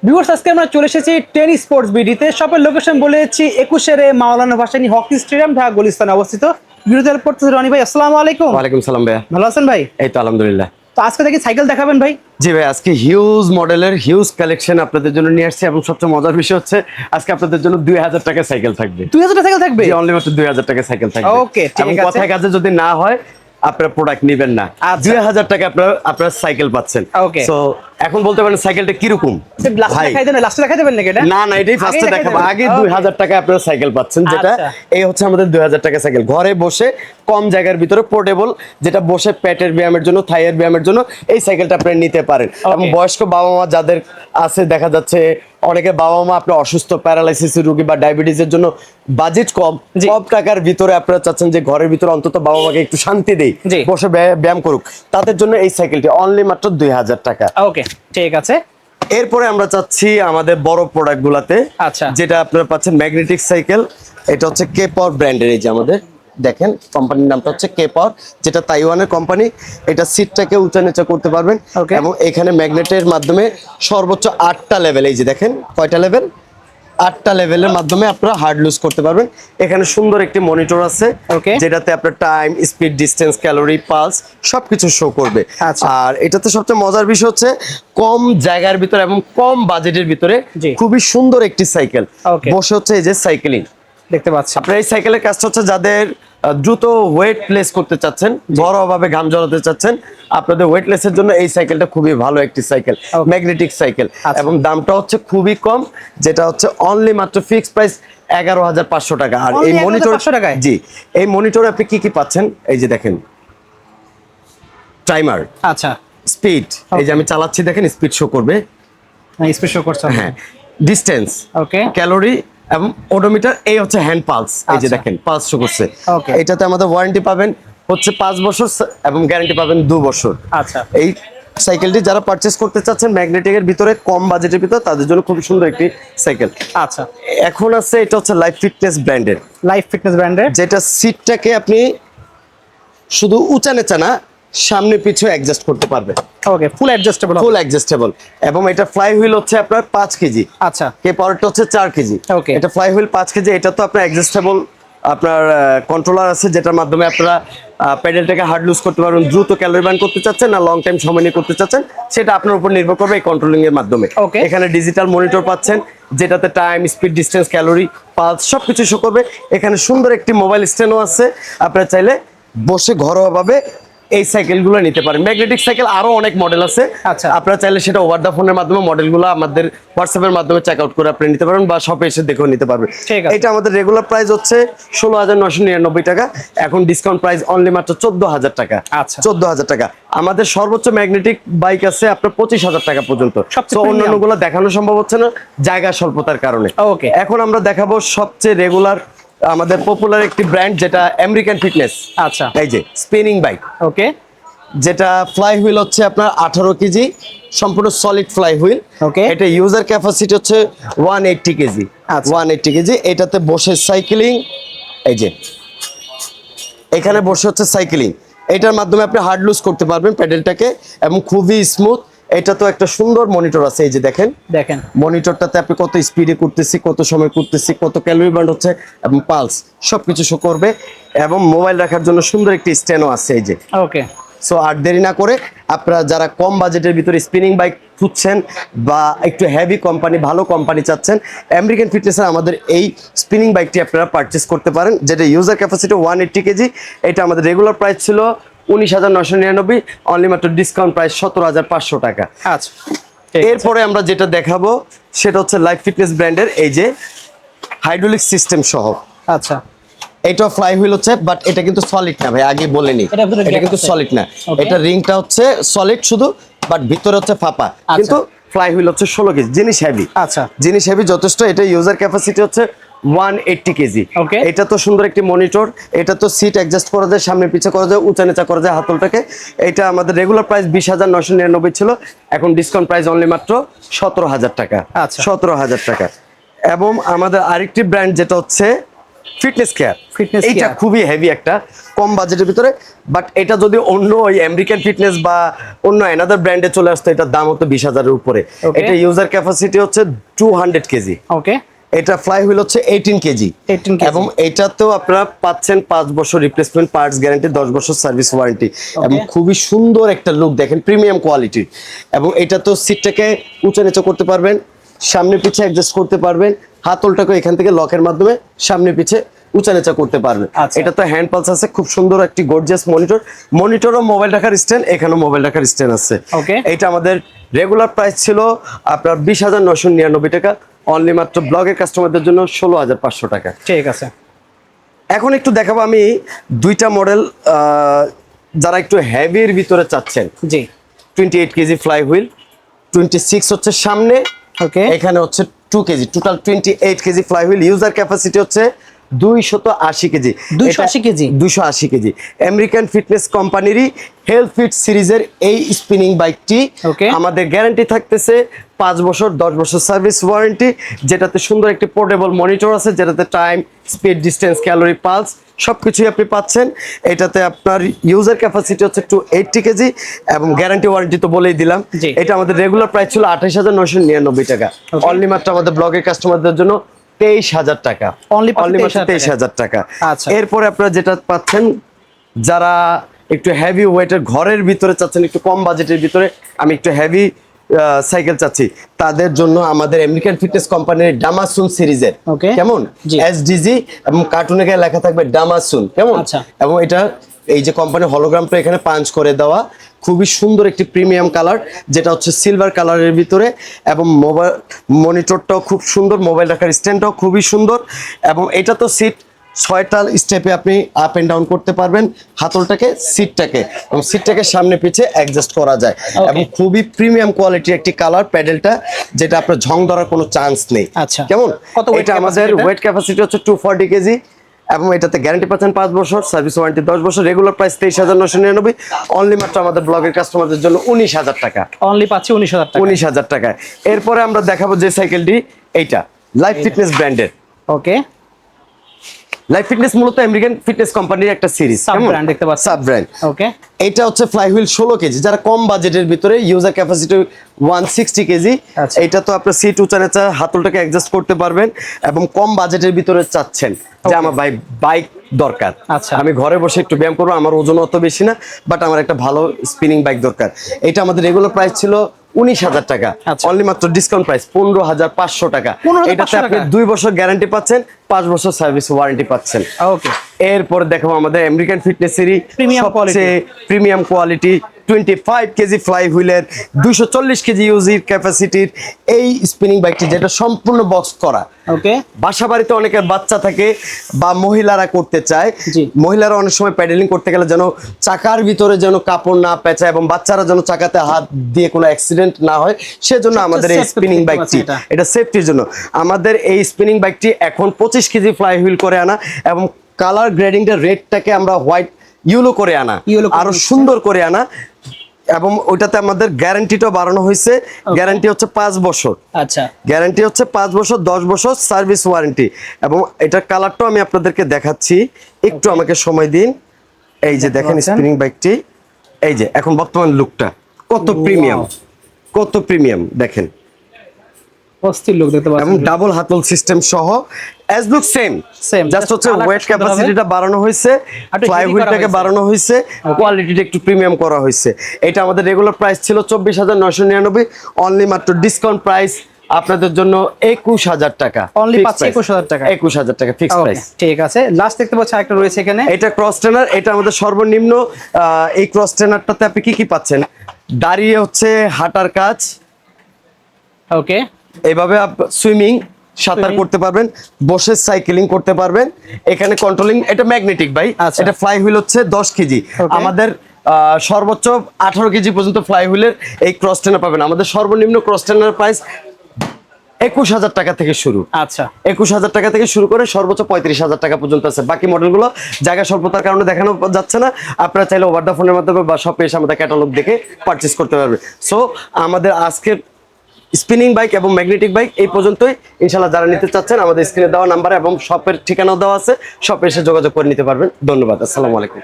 Viewers আজকে আমরা চলে এসেছি টেন স্পোর্টস বিডিতে। শপের লোকেশন বলেছি 21 মাওলানা ভাসানী হকি স্টেডিয়াম, ঢাকা গুলিস্তানে অবস্থিত। বিরুদ্ধে পড়তেছে রনি ভাই, আসসালামু আলাইকুম। ওয়ালাইকুম সালাম ভাইয়া, ভালো আছেন ভাই? এই তো আলহামদুলিল্লাহ। তো আজকে দেখি সাইকেল দেখাবেন ভাই। জি ভাই, আজকে হিউজ মডেলের হিউজ কালেকশন আপনাদের জন্য নিয়ে আসছি এবং সবচেয়ে মজার বিষয় হচ্ছে আজকে আপনাদের জন্য 2000 টাকা সাইকেল থাকবে। 2000 সাইকেল থাকবে? জি, অনলি মাত্র 2000 টাকা সাইকেল থাকবে। ওকে, ঠিক এবং আছে। কথায় কাজে যদি না হয় আপনারা প্রোডাক্ট নেবেন না। আচ্ছা। 2000 টাকা আপনারা সাইকেল পাচ্ছেন। ওকে। সো এখন বলতে পারেন সাইকেলটা কিরকম ভাই? লাস্টে দেখাই দেবেন নাকি এটা? না না, এটাই ফার্স্টে দেখাবো। আগে 2000 টাকা আপনারা সাইকেল পাচ্ছেন, যেটা আচ্ছা। এই হচ্ছে আমাদের 2000 টাকা সাইকেল। ঘরে বসে কম জায়গার ভিতরে পোর্টেবল, যেটা বসে পেটের ব্যায়ামের জন্য, থাইয়ের ব্যায়ামের জন্য এই সাইকেলটা আপনারা নিতে পারেন। এবং বয়স্ক বাবা মা যাদের আছে, দেখা যাচ্ছে অনেকে বাবা মা আপনার অসুস্থ, প্যারালাইসিস রোগী বা ডায়াবেটিসের জন্য বাজেট কম টাকার ভিতরে আপনারা চাচ্ছেন যে ঘরের ভিতরে অন্তত বাবা মাকে একটু শান্তি দেই, বসে ব্যায়াম করুক, তাদের জন্য এই সাইকেলটি অনলি মাত্র 2000 টাকা। ওকে, ঠিক আছে। এরপরে আমরা চাচ্ছি আমাদের বড় প্রোডাক্ট গুলাতে, আচ্ছা, যেটা আপনারা পাচ্ছেন ম্যাগনেটিক সাইকেল। এটা হচ্ছে কে পাওয়ার ব্র্যান্ডের। এই যে আমাদের দেখেন কোম্পানির নামটা হচ্ছে কে পাওয়ার, যেটা তাইওয়ানের কোম্পানি। এটা সিটটাকে উঁচা নিচা করতে পারবেন এবং এখানে ম্যাগনেটের মাধ্যমে সর্বোচ্চ 8টা লেভেল, এই যে দেখেন কয়টা লেভেল, 8টা লেভেলের মাধ্যমে আপনারা হার্ড লুজ করতে পারবেন। এখানে সুন্দর একটি মনিটর আছে, যেটাতে আপনার time, speed, distance, calorie, pulse সবকিছু শো করবে। আর এটাতে সবচেয়ে মজার বিষয় হচ্ছে কম জায়গার ভিতরে এবং কম বাজেটের ভিতরে খুবই সুন্দর একটি সাইকেল। বসে হচ্ছে এই যে সাইকেলিং দেখতে পাচ্ছেন আপনার। এই সাইকেলের কাজটা হচ্ছে যাদের দ্রুত ওয়েট প্লেস করতে চাচ্ছেন, ঘরোয়াভাবে ঘাম ঝরাতে চাচ্ছেন, আপনাদের ওয়েটলেসের জন্য এই সাইকেলটা খুবই ভালো একটি সাইকেল, ম্যাগনেটিক সাইকেল। এবং দামটা হচ্ছে খুবই কম, যেটা হচ্ছে অনলি মাত্র ফিক্সড প্রাইস 11,500 টাকা। আর এই মনিটর, জি এই মনিটরে আপনি কি কি পাচ্ছেন, এই যে দেখেন টাইমার, আচ্ছা স্পিড, এই যে আমি চালাচ্ছি দেখেন স্পিড শো করবে, স্পিড শো করছে, হ্যাঁ ডিস্টেন্স, ওকে, ক্যালোরি এবং ওডোমিটার। এই হচ্ছে হ্যান্ড পালস, এই যে দেখেন পালস শো করছে। এটাতে আমাদের ওয়ারেন্টি পাবেন হচ্ছে 5 বছর এবং গ্যারান্টি পাবেন 2 বছর। আচ্ছা, এই সাইকেলটি যারা পারচেজ করতে চাচ্ছেন ম্যাগনেটিকের ভিতরে কম বাজেটের ভিতরে, তাদের জন্য খুব সুন্দর একটি সাইকেল। আচ্ছা, এখন আছে এটা হচ্ছে লাইফ ফিটনেস ব্র্যান্ডের, যেটা সিটটাকে আপনি শুধু উঁচা নেচা না, সামনে পিছু অ্যাডজাস্ট করতে পারবে। ওকে, ফুল অ্যাডজাস্টেবল। এবং এটা ফ্লাই হুইল হচ্ছে আপনার 5 কেজি। আচ্ছা, কে পাওয়ারটা হচ্ছে 4 কেজি। ওকে, এটা ফ্লাই হুইল 5 কেজি। এটা তো আপনার অ্যাডজাস্টেবল, আপনার কন্ট্রোলার আছে, যেটার মাধ্যমে আপনারা প্যাডেলটাকে হার্ড লুজ করতে পারবেন। দ্রুত ক্যালোরি বার্ন করতে চাচ্ছেন না লং টাইম সময় নিয়ে করতে চাচ্ছেন, সেটা আপনার উপর নির্ভর করবে এই কন্ট্রোলিং এর মাধ্যমে। এখানে ডিজিটাল মনিটর পাচ্ছেন, যেটাতে time, speed, distance, calorie, pulse সবকিছু শো করবে। এখানে সুন্দর একটি মোবাইল স্ট্যান্ডও আছে, আপনারা চাইলে বসে ঘরোয়াভাবে এই সাইকেলগুলো নিতে পারেন। ম্যাগনেটিক সাইকেল আরো অনেক মডেল আছে, আচ্ছা আপনারা চাইলে সেটা ওভার দা ফোনের মাধ্যমে মডেলগুলো আমাদের হোয়াটসঅ্যাপের মাধ্যমে চেক আউট করে আপনি নিতে পারেন, বা শপে এসে দেখেও নিতে পারবেন। এটা আমাদের রেগুলার প্রাইস হচ্ছে 16,999 টাকা, এখন ডিসকাউন্ট প্রাইস অনলি মাত্র 14,000 টাকা। আচ্ছা, 14,000 টাকা। আমাদের সর্বোচ্চ ম্যাগনেটিক বাইক আছে আপনার 25,000 টাকা পর্যন্ত। অন্যান্য গুলো দেখানো সম্ভব হচ্ছে না জায়গা স্বল্পতার কারণে। ওকে, এখন আমরা দেখাবো সবচেয়ে রেগুলার আমাদের পপুলার একটি ব্র্যান্ড, যেটা আমেরিকান ফিটনেস। আচ্ছা, এই যে স্পিনিং বাইক, ওকে, যেটা ফ্লাই হুইল হচ্ছে আপনার 18 কেজি, সম্পূর্ণ সলিড ফ্লাই হুইল। ওকে, এটা ইউজার ক্যাপাসিটি হচ্ছে 180 কেজি। 180 কেজি। এটাতে বসে সাইকেলিং, এই যে এখানে বসে হচ্ছে সাইকেলিং, এটার মাধ্যমে আপনি হার্ড লুজ করতে পারবেন প্যাডেলটাকে এবং খুবই স্মুথ। এটা তো একটা সুন্দর মনিটর আছে, এই যে দেখেন মনিটরটাতে আপনি কত স্পিডে করতেছি, কত সময় করতেছি, কত ক্যালোরি বার্ন হচ্ছে এবং পালস সবকিছু শো করবে। এবং মোবাইল রাখার জন্য সুন্দর একটি স্ট্যান্ডও আছে, এই যে। ওকে, সো আর দেরি না করে আপনারা যারা কম বাজেটের ভিতরে স্পিনিং বাইক খুঁজছেন বা একটু হেভি কোম্পানি, ভালো কোম্পানি চাচ্ছেন, আমেরিকান ফিটনেসের আমাদের এই স্পিনিং বাইকটি আপনারা পারচেস করতে পারেন, যেটা ইউজার ক্যাপাসিটি 180 কেজি। এটা আমাদের রেগুলার প্রাইস ছিল 19,999, অনলি মাত্র ডিসকাউন্ট প্রাইস 17,500 টাকা। আচ্ছা, এরপরে আমরা যেটা দেখাবো সেটা হচ্ছে লাইফ ফিটনেস ব্র্যান্ডের, এই যে হাইড্রোলিক সিস্টেম সহ। আচ্ছা, এটা ফ্লাই হুইল হচ্ছে, বাট এটা কিন্তু সলিড না ভাই, আগে বলেনি, এটা কিন্তু সলিড না। এটা রিংটা হচ্ছে সলিড শুধু, বাট ভিতরে হচ্ছে ফাঁপা, কিন্তু ফ্লাই হুইল হচ্ছে 16 কেজি। জিনিস হেভি, আচ্ছা জিনিস হেভি যথেষ্ট। এটা ইউজার ক্যাপাসিটি হচ্ছে 180 কেজি। এটা তো সুন্দর একটি মনিটর, এটা তো সিট অ্যাডজাস্ট করা যায়, সামনে পিছে করা যায়, উঁচা নিচা করা যায় হাতলটাকে। এটা আমাদের রেগুলার প্রাইস 20,999 ছিল, এখন ডিসকাউন্ট প্রাইস অনলি মাত্র 17,000 টাকা। আচ্ছা, 17,000 টাকা। এবং আমাদের আরেকটি ব্র্যান্ড যেটা হচ্ছে ফিটনেস কেয়ার। Fitness এটা care। খুবই হেভি একটা কম বাজেটের ভিতরে, বাট এটা যদি অন্য ওই আমেরিকান ফিটনেস বা অন্য অ্যানাদার ব্র্যান্ডে চলে আসতো, এটার দাম হতো 20,000-এর উপরে। Okay। এটা ইউজার ক্যাপাসিটি হচ্ছে 200 কেজি। ওকে, এটা ফ্লাই হুইল হচ্ছে 18 কেজি 18 কেজি। এবং এটাতেও আপনারা পাচ্ছেন 5 বছর রিপ্লেসমেন্ট পার্টস গ্যারান্টি, 10 বছর সার্ভিস ওয়ারেন্টি এবং খুবই সুন্দর একটা লুক দেখেন, প্রিমিয়াম কোয়ালিটির। এবং এটা তো সিটটাকে উঁচু নিচু করতে পারবেন, সামনে পিছে অ্যাডজাস্ট করতে পারবেন, হাতলটাকে এখান থেকে লকের মাধ্যমে সামনে পিছে উঁচা নিচা করতে পারবেন। আচ্ছা। এটা তো হ্যান্ড পালস আছে, খুব সুন্দর একটি গর্জিয়াস মনিটরও মোবাইল রাখার স্ট্যান্ড, এখানেও মোবাইল রাখার স্ট্যান্ড আছে। Okay। এটা আমাদের রেগুলার প্রাইস ছিল আপনার 20,999 টাকা, অনলি মাত্র ব্লগের কাস্টমারদের জন্য 16,500 টাকা। ঠিক আছে। এখন একটু দেখাবো আমি দুইটা মডেল, যারা একটু হেভির ভিতরে চাচ্ছেন। জি। 28 কেজি ফ্লাই হুইল, 26 হচ্ছে সামনে, ওকে, এখানে হচ্ছে 2 KG, total 28 KG fly wheel. User capacity হচ্ছে 280 KG. 280 KG? 280 KG. American fitness কোম্পানিরই হেলথ ফিট সিরিজের এই স্পিনিং বাইকটি Okay। আমাদের গ্যারান্টি থাকতেছে 5 বছর, 10 বছর সার্ভিস ওয়ারেন্টি, যেটাতে সুন্দর একটি পোর্টেবল মনিটর আছে, যেটাতে time, speed, distance, calorie, pulse সবকিছুই আপনি পাচ্ছেন। এটাতে আপনার ইউজার ক্যাপাসিটি হচ্ছে 280 কেজি এবং গ্যারান্টি ওয়ারেন্টি তো বলেই দিলাম। জি। এটা আমাদের রেগুলার প্রাইস ছিল 28,999 টাকা, Okay। অনলি মাত্র আমাদের ব্লগের কাস্টমারদের জন্য 23,000 টাকা, Only অনলি মাত্র 23,000 23,000 টাকা। আচ্ছা। এরপরে আপনারা যেটা পাচ্ছেন, যারা একটু হেভি ওয়েটের ঘরের ভিতরে চাচ্ছেন, একটু কম বাজেটের ভিতরে আমি একটু হেভি সাইকেল চাচ্ছি, তাদের জন্য আমাদের আমেরিকান ফিটনেস কোম্পানির ডামাসুন সিরিজের, Okay। কেমন, জি। এসডিজি এবং কার্টুনে গায়ে লেখা থাকবে ডামাসুন, কেমন। আচ্ছা। এবং এটা এই যে কোম্পানির হলোগ্রামটা এখানে পাঞ্চ করে দেওয়া, খুবই সুন্দর একটি প্রিমিয়াম কালার, যেটা হচ্ছে সিলভার কালারের ভিতরে। এবং মোবাইল মনিটরটাও খুব সুন্দর, মোবাইল রাখার স্ট্যান্ডটাও খুবই সুন্দর। এবং এটা তো সিট 6টা স্টেপে আপনি আপ এন্ড ডাউন করতে পারবেন, হাতলটাকে, সিটটাকে, এবং সিটটাকে সামনে পিছে অ্যাডজাস্ট করা যায়। Okay। এবং খুবই প্রিমিয়াম কোয়ালিটির একটি কালার প্যাডেলটা, যেটা আপনার ঝং ধরার কোনো চান্স নেই। আচ্ছা। কেমন, কত weight এটা আমাদের capacity এটা? ওয়েট ক্যাপাসিটি হচ্ছে 240 কেজি এবং এটাতে গ্যারান্টি পাচ্ছেন 5 বছর, সার্ভিস ওয়ারেন্টি 10 বছর। রেগুলার প্রাইস 23,999, অনলি মাত্র আমাদের ব্লগের কাস্টমারদের জন্য 19,000 টাকা। অনলি পাচ্ছি 19,000 টাকা। 19,000 টাকায়। এরপরে আমরা দেখাবো যে সাইকেলটি, এইটা লাইফ ফিটনেস ব্র্যান্ডের। ওকে, লাইফ ফিটনেস মূলত আমেরিকান ফিটনেস কোম্পানির একটা সিরিজ, সাব ব্র্যান্ড দেখতে পাচ্ছি। Sub brand. ওকে, এটা হচ্ছে ফ্লাই হুইল 16 কেজি, যারা কম বাজেটের ভিতরে, ইউজার ক্যাপাসিটি 160 কেজি। আচ্ছা। এটা তো আপনার সিট উঁচা নিচা হাতলটাকে অ্যাডজাস্ট করতে পারবেন এবং কম বাজেটের ভিতরে চাচ্ছেন যে আমার বাইক দরকার, আচ্ছা। আমি ঘরে বসে একটু ব্যায়াম করবো, আমার ওজন অত বেশি না, বাট আমার একটা ভালো স্পিনিং বাইক দরকার। এটা আমাদের রেগুলার প্রাইস ছিল 19,000 টাকা, আচ্ছা। অনলি মাত্র ডিসকাউন্ট প্রাইস 15,500 টাকা। 15,500 এটাতে আপনি টাকা? 2 বছর গ্যারান্টি পাচ্ছেন, 5 বছর সার্ভিস ওয়ারেন্টি পাচ্ছেন। ওকে। এরপরে দেখাবো আমাদের আমেরিকান ফিটনেসেরই Premium সবচেয়ে প্রিমিয়াম কোয়ালিটি 25 কেজি ফ্লাই হুইলের 240 কেজি ইউজির ক্যাপাসিটির এই স্পিনিং বাইকটি, যেটা সম্পূর্ণ বক্স করা। ওকে, বাসা বাড়িতে অনেকের বাচ্চা থাকে বা মহিলারা করতে চায়, জি। মহিলারা অনেক সময় প্যাডেলিং করতে গেলে যেন চাকার ভিতরে যেন কাপড় না পেঁচায় এবং বাচ্চারা যেন চাকাতে হাত দিয়ে কোনো অ্যাক্সিডেন্ট না হয়, সেজন্য আমাদের এই safety স্পিনিং দেখতে বাইকটি, পাচ্ছি এটা সেফটির জন্য। আমাদের এই স্পিনিং বাইকটি এখন 25 কেজি ফ্লাই হুইল করে আনা এবং কালার গ্রেডিংটা রেডটাকে আমরা হোয়াইট ইয়েলো করে আনা, Yellow করে আরো নিচ্ছে। সুন্দর করে আনা। এবং ওইটাতে আমাদের গ্যারান্টিটাও বাড়ানো হয়েছে, গ্যারান্টি হচ্ছে 5 বছর, আচ্ছা। গ্যারান্টি হচ্ছে 5 বছর, 10 বছর সার্ভিস ওয়ারেন্টি। এবং এটার কালারটাও আমি আপনাদেরকে দেখাচ্ছি, একটু আমাকে সময় দিন। এই যে দেখেন স্পিনিং বাইকটি, এই যে এখন বর্তমান লুকটা কত প্রিমিয়াম, কত প্রিমিয়াম দেখেন, অস্থির লোক দেখতে এবং পাচ্ছেন। ডাবল হাতল সিস্টেম সহ, as look same, Same, just just হচ্ছে colour ওয়েট টা সুন্দর হবে। ক্যাপাসিটিটা বাড়ানো হয়েছে, একটু ফ্লাই heavy করা হুইলটাকে হয়েছে। বাড়ানো হয়েছে, কোয়ালিটিটা একটু প্রিমিয়াম করা হয়েছে। এটা আমাদের রেগুলার প্রাইস ছিল 24,999, অনলি মাত্র ডিসকাউন্ট প্রাইস আপনাদের জন্য 21,000 টাকা। Only পাচ্ছি 21,000 টাকা। 21,000 টাকা ফিক্স ওকে, প্রাইস। ঠিক আছে। লাস্ট দেখতে পাচ্ছি আরেকটা রয়েছে এখানে। এটা ক্রস ট্রেনার, এটা আমাদের সর্বনিম্ন। এই ক্রস ট্রেনারটাতে আপনি কি পাচ্ছেন, দাঁড়িয়ে হচ্ছে হাঁটার কাজ, ওকে, এইভাবে সুইমিং, সাঁতার Swimming। করতে পারবেন, বসে সাইকেলিং করতে পারবেন। এখানে কন্ট্রোলিং, এটা ম্যাগনেটিক ভাই। আচ্ছা। এটা ফ্লাই হুইল হচ্ছে 10 কেজি। Okay। আমাদের সর্বোচ্চ 18 কেজি পর্যন্ত ফ্লাই হুইলের এই ক্রস ট্রেনার পাবেন। আমাদের সর্বনিম্ন ক্রস ট্রেনার প্রাইস 21,000 টাকা থেকে শুরু। আচ্ছা। 21,000 টাকা থেকে শুরু করে সর্বোচ্চ 35,000 টাকা পর্যন্ত আছে। বাকি মডেলগুলো জায়গা স্বল্পতার কারণে দেখানো যাচ্ছে না, আপনারা চাইলে ওভার দ্য ফোনের মাধ্যমে বা শপে এসে আমাদের ক্যাটালগ দেখে পারচেস করতে পারবেন। সো আমাদের আজকের স্পিনিং বাইক এবং ম্যাগনেটিক বাইক এই পর্যন্তই। ইনশাআল্লাহ যারা নিতে চাচ্ছেন আমাদের স্ক্রিনে দেওয়া নাম্বার এবং শপের ঠিকানাও দেওয়া আছে, শপে এসে যোগাযোগ করে নিতে পারবেন। ধন্যবাদ, আসসালামু আলাইকুম।